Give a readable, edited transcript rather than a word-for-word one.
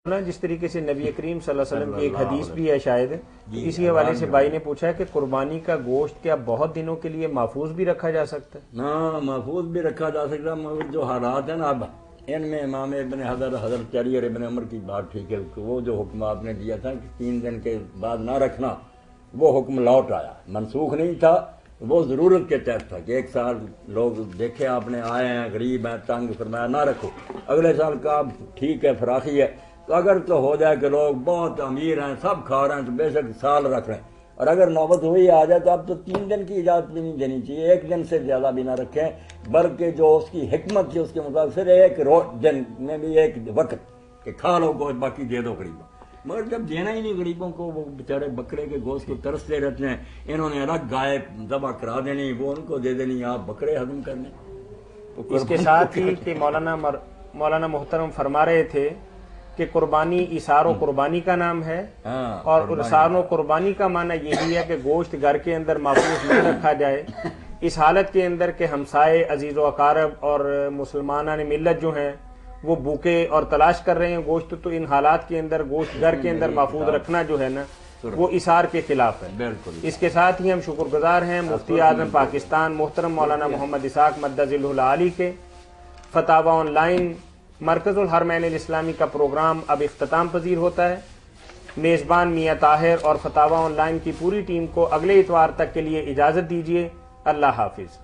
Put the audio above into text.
جس طریقے سے نبی کریم صلی اللہ علیہ وسلم کی ایک حدیث بھی ہے شاید، اسی حوالے سے بھائی نے پوچھا ہے کہ قربانی کا گوشت کیا بہت دنوں کے لیے محفوظ بھی رکھا جا سکتا ہے؟ ہاں، محفوظ بھی رکھا جا سکتا ہے، مگر جو حالات ہیں نا اب ان میں امام ابن حضرت چری اور ابن عمر کی بات ٹھیک ہے، وہ جو حکم آپ نے دیا تھا کہ 3 دن کے بعد نہ رکھنا، وہ حکم لوٹ آیا، منسوخ نہیں تھا، وہ ضرورت کے تحت تھا کہ 1 سال لوگ دیکھے آپ نے آئے ہیں، غریب ہیں، تنگ، فرمایا نہ رکھو، اگلے سال کا ٹھیک ہے فراخی ہے تو اگر تو ہو جائے کہ لوگ بہت امیر ہیں، سب کھا رہے ہیں، تو بے شک سال رکھ رہے ہیں، اور اگر نوبت ہوئی آ جائے تو اب تو 3 دن کی اجازت بھی نہیں دینی چاہیے، 1 دن سے زیادہ بھی نہ رکھیں، بلکہ جو اس کی حکمت تھی اس کے مطابق پھر 1 دن میں بھی 1 وقت کہ کھا لو گوشت، باقی دے دو غریبوں، مگر جب دینا ہی نہیں غریبوں کو، وہ بیچارے بکرے کے گوشت کو ترستے رہتے ہیں، انہوں نے الگ گائے ذبح کرا دینی، وہ ان کو دے دینی، آپ بکرے ہضم کر لیں۔ اس کے ساتھ ہی کہ مولانا محترم فرما رہے تھے کہ قربانی ایثار و قربانی کا نام ہے، اور ایثار و قربانی کا معنی یہی ہے کہ گوشت گھر کے اندر محفوظ نہ رکھا جائے، اس حالت کے اندر کہ ہمسائے، عزیز و اقارب اور مسلمانان ملت جو ہیں وہ بھوکے اور تلاش کر رہے ہیں گوشت، تو ان حالات کے اندر گوشت گھر کے اندر محفوظ رکھنا جو ہے نا وہ ایثار کے خلاف ہے۔ اس کے ساتھ ہی ہم شکر گزار ہیں مفتی اعظم پاکستان محترم مولانا محمد اسحاق مدد ذلہ العالی کے، فتاوی آن لائن مرکز الحرمین الاسلامی کا پروگرام اب اختتام پذیر ہوتا ہے۔ میزبان میاں طاہر اور فتاوی آن لائن کی پوری ٹیم کو اگلے اتوار تک کے لیے اجازت دیجیے۔ اللہ حافظ۔